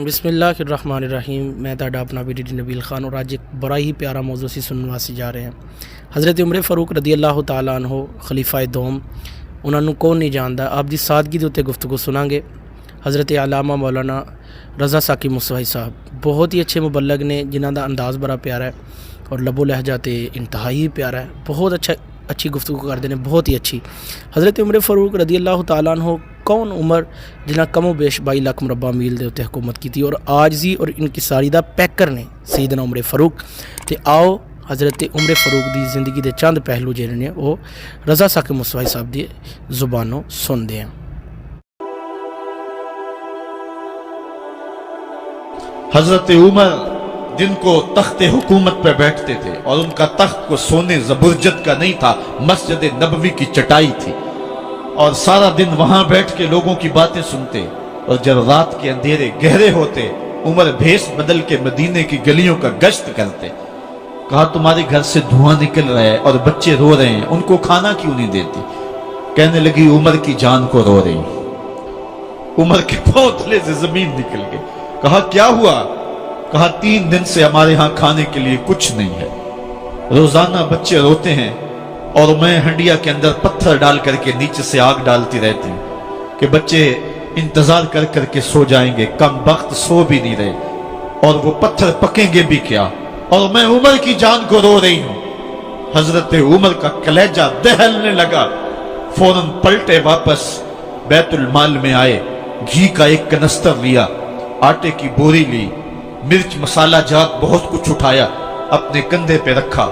बिस्मिल्लाहिर्रहमानिर्रहीम। मैं ताड़ा अपना बीडी नबील ख़ान और आज एक बड़ा ही प्यारा मौजू से सुनवासी जा रहे हैं। हज़रत उमर फ़ारूक रदी अल्लाह तआला अन्हो खलीफा दोम, उन्होंने कौन नहीं जानता। आप जिस सादगी के उत्ते गुफ्तगू सुनांगे हज़रत अल्लामा मौलाना रज़ा साकी मुसवाई साहब, बहुत ही अच्छे मुबल्लग ने जिन्हों का अंदाज़ बड़ा प्यारा है और लबो लहजा तो इंतहाई प्यारा है। बहुत अच्छी गुफ्तगू करते हैं, बहुत ही अच्छी। हज़रत उमर फ़ारूक रदी अल्लाह तआला अन्हो कौन उमर जिन्हें कमो बेश 22 लाख मुरबा मील के उत्ते हुकूमत की थी और आजजी और इनकिसारी दा पैकर ने सैयदना उमर फ़ारूक। तो आओ हज़रत उमर फ़ारूक की ज़िंदगी के चंद पहलू जिहड़े ने वो रज़ा साकी मुसवाई साहब की ज़ुबानों सुनते हैं। हज़रत उमर दिन को तख्ते हुकूमत पर बैठते थे और उनका तख्त को सोने ज़बरजद का नहीं था, मस्जिद नबवी की चटाई थी और सारा दिन वहां बैठ के लोगों की बातें सुनते। और जब रात के अंधेरे गहरे होते उमर भेष बदल के मदीने की गलियों का गश्त करते। कहा तुम्हारे घर से धुआं निकल रहा है और बच्चे रो रहे हैं, उनको खाना क्यों नहीं देती? कहने लगी उमर की जान को रो रही। उमर के पांव तले से जमीन निकल गई। कहा क्या हुआ? कहा 3 दिन से हमारे यहां खाने के लिए कुछ नहीं है, रोजाना बच्चे रोते हैं और मैं हंडिया के अंदर पत्थर डाल करके नीचे से आग डालती रहती हूं कि बच्चे इंतजार कर करके सो जाएंगे, कम वक्त सो भी नहीं रहे और वो पत्थर पकेंगे भी क्या, और मैं उमर की जान को रो रही हूं। हजरत उमर का कलेजा दहलने लगा। फौरन पलटे, वापस बैतुल माल में आए, घी का एक कनस्तर लिया, आटे की बोरी ली, मिर्च मसाला जात बहुत कुछ उठाया, अपने कंधे पे रखा,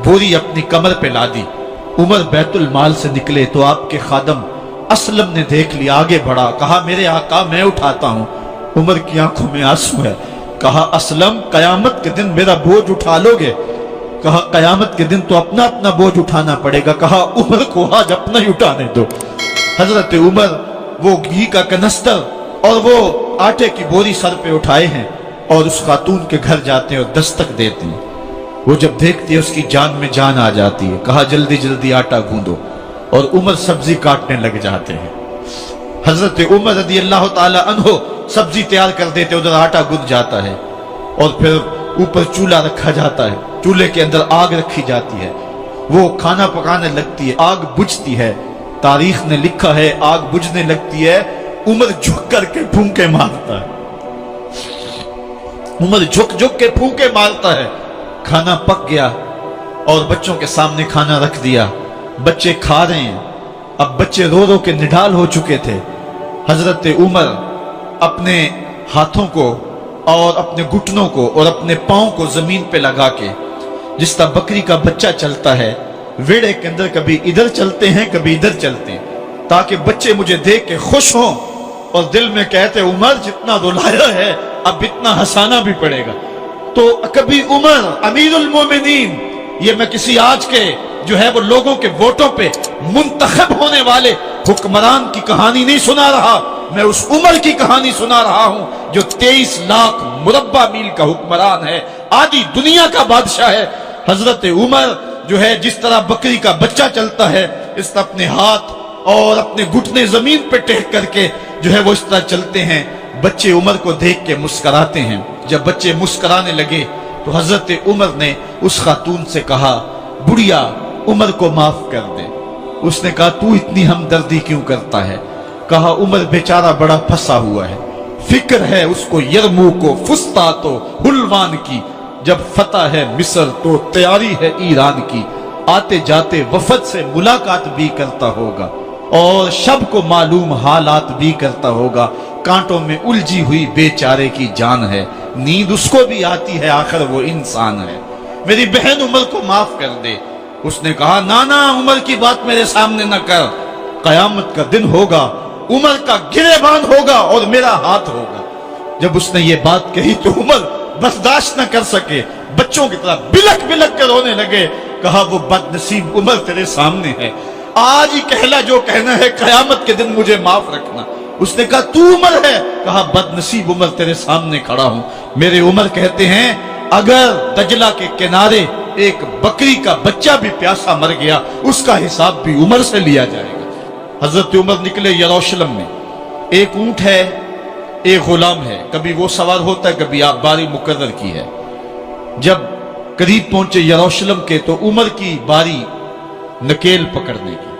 बोरी अपनी कमर पे ला दी। उमर बैतुल माल से निकले तो आपके खादम असलम ने देख लिया, आगे बढ़ा, कहा मेरे आका मैं उठाता हूं। उमर की आंखों में आंसू है। कहा असलम कयामत के दिन मेरा बोझ उठा लोगे? कहा कयामत के दिन तो अपना अपना बोझ उठाना पड़ेगा। कहा उमर को आज अपना ही उठाने दो। हजरत उमर वो घी का कनस्तर और वो आटे की बोरी सर पे उठाए हैं और उस खातून के घर जाते हैं और दस्तक देते हैं। वो जब देखती है उसकी जान में जान आ जाती है। कहा जल्दी जल्दी आटा गूंदो, और उमर सब्जी काटने लग जाते हैं। हजरत उमर रदी अल्लाह ताला अन्हो सब्जी तैयार कर देते, उधर आटा गूंद जाता है और फिर ऊपर चूल्हा रखा जाता है, चूल्हे के अंदर आग रखी जाती है, वो खाना पकाने लगती है, आग बुझती है। तारीख ने लिखा है आग बुझने लगती है, उमर झुक करके फूंके मारता है। उमर झुक झुक के फूंके मारता है। खाना पक गया और बच्चों के सामने खाना रख दिया, बच्चे खा रहे हैं। अब बच्चे रो रो के निढाल हो चुके थे। हजरत उमर अपने हाथों को और अपने घुटनों को और अपने पांव को जमीन पे लगा के, जिस तरह बकरी का बच्चा चलता है वेड़े के अंदर, कभी इधर चलते हैं कभी इधर चलते हैं, ताकि बच्चे मुझे देख के खुश हों और दिल में कहते उमर जितना रुलाया है अब इतना हंसाना भी पड़ेगा। तो कभी उमर अमीरुल मोमिनीन, ये मैं किसी आज के जो है वो लोगों के वोटों पे मुंतखब होने वाले हुक्मरान की कहानी नहीं सुना रहा, मैं उस उमर की कहानी सुना रहा हूं जो 23 लाख मुरब्बा मील का हुक्मरान है, आधी दुनिया का बादशाह है। हजरत उमर जो है जिस तरह बकरी का बच्चा चलता है, इस तरह अपने हाथ और अपने घुटने जमीन पे टेक करके जो है वो इस तरह चलते हैं। बच्चे उमर को देख के मुस्कुराते हैं। जब बच्चे मुस्कुराने लगे तो हजरत उमर ने उस खातून से कहा बुढ़िया उमर को माफ कर दे। उसने कहा तू इतनी हमदर्दी क्यों करता है? कहा उमर बेचारा बड़ा फंसा हुआ है, फिक्र है उसको यरमूक को, फुस्तात तो हुलवान की, जब फतह है मिस्र तो तैयारी है ईरान की, आते जाते वफद से मुलाकात भी करता होगा और शब को मालूम हालात भी करता होगा, कांटों में उलझी हुई बेचारे की जान है, नींद उसको भी आती है, आखिर वो इंसान है, मेरी बहन उमर को माफ कर दे। उसने कहा नाना उमर की बात मेरे सामने न कर, कयामत का दिन होगा, उमर का गिरेबान होगा और मेरा हाथ होगा। जब उसने ये बात कही तो उमर बर्दाश्त न कर सके, बच्चों की तरह बिलक बिलक कर रोने लगे। कहा वो बदनसीब उमर तेरे सामने है, आज ही कहला जो कहना है, कयामत के दिन मुझे माफ रखना। उसने कहा तू उमर है? कहा बदनसीब उमर तेरे सामने खड़ा हूं। मेरे उमर कहते हैं अगर दजला के किनारे एक बकरी का बच्चा भी प्यासा मर गया उसका हिसाब भी उमर से लिया जाएगा। हजरत उमर निकले यरूशलेम में, एक ऊंट है, ایک غلام ہے، کبھی وہ سوار ہوتا ہے، کبھی آپ باری مقرر کی ہے۔ جب قریب پہنچے یروشلم کے تو عمر کی باری نکیل پکڑنے کی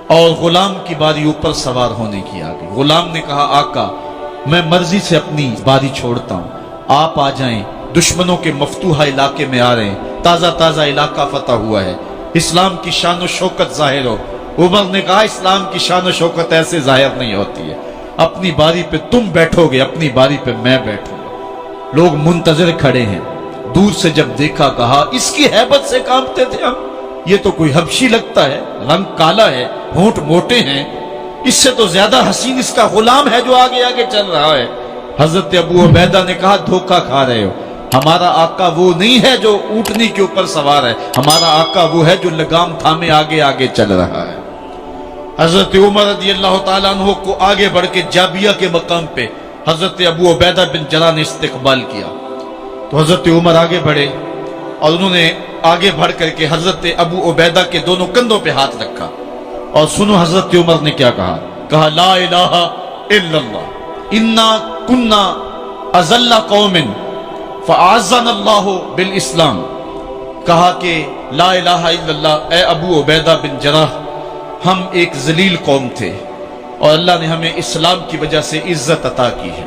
اور غلام کی باری اوپر سوار ہونے کی آ گئی۔ غلام نے کہا آقا میں مرضی سے اپنی باری چھوڑتا ہوں، آپ آ جائیں، دشمنوں کے مفتوحہ علاقے میں آ رہے ہیں، تازہ تازہ علاقہ فتح ہوا ہے، اسلام کی شان و شوکت ظاہر ہو۔ عمر نے کہا اسلام کی شان و شوکت ایسے ظاہر نہیں ہوتی ہے، اپنی باری پہ تم بیٹھو گے، اپنی باری پہ میں بیٹھوں گا۔ لوگ منتظر کھڑے ہیں، دور سے جب دیکھا کہا اس کی ہیبت سے کانپتے تھے ہم، یہ تو کوئی حبشی لگتا ہے، رنگ کالا ہے، ہونٹ موٹے ہیں، اس سے تو زیادہ حسین اس کا غلام ہے جو آگے آگے چل رہا ہے۔ حضرت ابو عبیدہ نے کہا دھوکہ کھا رہے ہو، ہمارا آقا وہ نہیں ہے جو اونٹنی کے اوپر سوار ہے، ہمارا آقا وہ ہے جو لگام تھامے آگے آگے چل رہا ہے۔ حضرت عمر رضی اللہ تعالیٰ عنہ کو آگے بڑھ کے جابیہ کے مقام پہ حضرت ابو عبیدہ بن جراح نے استقبال کیا، تو حضرت عمر آگے بڑھے اور انہوں نے آگے بڑھ کر کے حضرت ابو عبیدہ کے دونوں کندھوں پہ ہاتھ رکھا، اور سنو حضرت عمر نے کیا کہا لا الہ الا اللہ انا کنا اذل قوم فاعزنا اللہ بالاسلام۔ کہا کہ لا الہ الا اللہ، اے ابو عبیدہ بن جراح، ہم ایک ذلیل قوم تھے اور اللہ نے ہمیں اسلام کی وجہ سے عزت عطا کی ہے،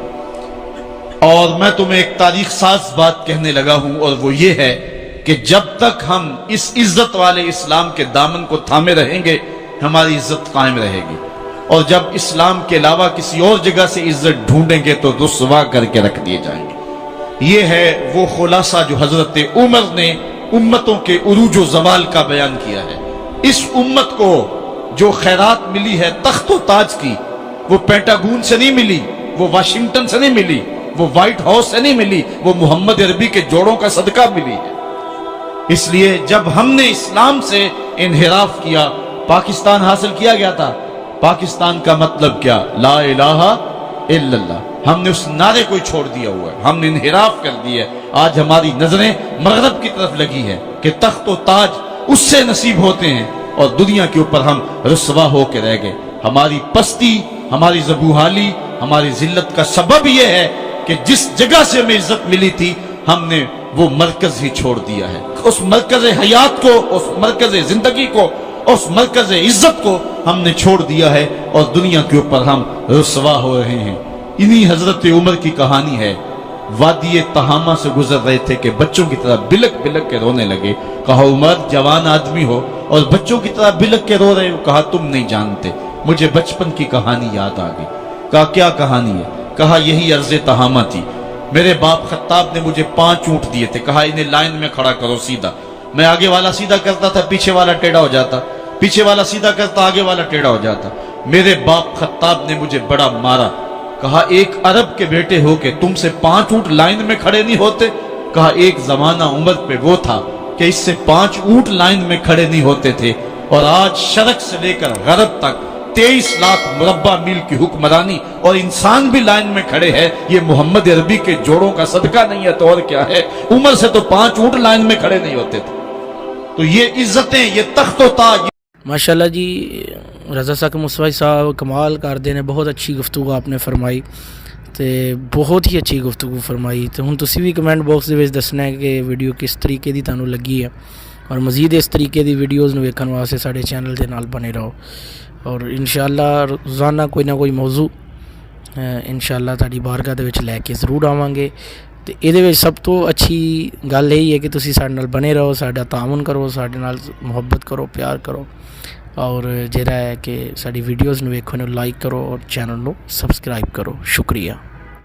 اور میں تمہیں ایک تاریخ ساز بات کہنے لگا ہوں، اور وہ یہ ہے کہ جب تک ہم اس عزت والے اسلام کے دامن کو تھامے رہیں گے ہماری عزت قائم رہے گی، اور جب اسلام کے علاوہ کسی اور جگہ سے عزت ڈھونڈیں گے تو رسوا کر کے رکھ دیے جائیں گے۔ یہ ہے وہ خلاصہ جو حضرت عمر نے امتوں کے عروج و زوال کا بیان کیا ہے۔ اس امت کو جو خیرات ملی ہے تخت و تاج کی، وہ پینٹاگون سے نہیں ملی، وہ واشنگٹن سے نہیں ملی، وہ وائٹ ہاؤس سے نہیں ملی، وہ محمد عربی کے جوڑوں کا صدقہ ملی ہے۔ اس لیے جب ہم نے اسلام سے انحراف کیا، پاکستان حاصل کیا گیا تھا۔ پاکستان کا مطلب کیا؟ لا الہ الا اللہ۔ ہم نے اس نعرے کو چھوڑ دیا ہوا ہے، ہم نے انحراف کر دیا ہے۔ آج ہماری نظریں مغرب کی طرف لگی ہے کہ تخت و تاج اس سے نصیب ہوتے ہیں، اور دنیا کے اوپر ہم رسوا ہو کے رہ گئے۔ ہماری پستی، ہماری زبوحالی، ہماری ذلت کا سبب یہ ہے کہ جس جگہ سے ہمیں عزت ملی تھی ہم نے وہ مرکز ہی چھوڑ دیا ہے۔ اس مرکز حیات کو، اس مرکز زندگی کو، اس مرکز عزت کو ہم نے چھوڑ دیا ہے، اور دنیا کے اوپر ہم رسوا ہو رہے ہیں۔ انہی حضرت عمر کی کہانی ہے۔ وادی تہامہ سے گزر رہے تھے کہ بچوں کی طرح بلک بلک کے رونے لگے۔ کہا عمر جوان آدمی ہو اور بچوں کی طرح بلک کے رو رہے ہو؟ کہا تم نہیں جانتے، مجھے بچپن کی کہانی یاد آ گئی۔ کہا کیا کہانی ہے؟ کہا یہی عرض تہامہ تھی، میرے باپ خطاب نے مجھے 5 اونٹ دیے تھے، کہا انہیں لائن میں کھڑا کرو سیدھا۔ میں آگے والا سیدھا کرتا تھا، پیچھے والا ٹیڑھا ہو جاتا، پیچھے والا سیدھا کرتا، آگے والا ٹیڑھا ہو جاتا۔ میرے باپ خطاب نے مجھے بڑا مارا۔ کہا ایک عرب کے بیٹے ہو کہ تم سے 5 اونٹ لائن میں کھڑے نہیں ہوتے؟ کہا ایک زمانہ عمر پہ وہ تھا کہ اس سے 5 اونٹ لائن میں کھڑے نہیں ہوتے تھے، اور آج شرق سے لے کر غرب تک 23 لاکھ مربع میل کی حکمرانی، اور انسان بھی لائن میں کھڑے ہیں۔ یہ محمد عربی کے جوڑوں کا صدقہ نہیں ہے تو اور کیا ہے؟ عمر سے تو 5 اونٹ لائن میں کھڑے نہیں ہوتے تھے۔ تو یہ عزتیں، یہ تخت و تاج۔ ماشاءاللہ جی، رضا ثاقب مصطفی صاحب کمال کردے نے، بہت اچھی گفتگو آپ نے فرمائی، تے بہت ہی اچھی گفتگو فرمائی۔ تو ہن تسی بھی کمنٹ باکس دے وچ دسنا ہے کہ ویڈیو کس طریقے دی تانوں لگی ہے، اور مزید اس طریقے دی ویڈیوز نوں ویکھن واسطے ساڈے چینل دے نال بنے رہو، اور انشاءاللہ روزانہ کوئی نہ کوئی موضوع انشاءاللہ تہاڈی بارگاہ دے وچ لے کے ضرور آواں گے۔ تے ایدے وچ سب تو اچھی گل یہی ہے کہ تسی ساڈے نال بنے رہو، ساڈا تعاون کرو، ساڈے نال محبت کرو، پیار کرو، اور جہرا ہے کہ ساڈی ویڈیوز نوں ویکھو نوں لائک کرو اور چینل نوں سبسکرائب کرو۔ شکریہ۔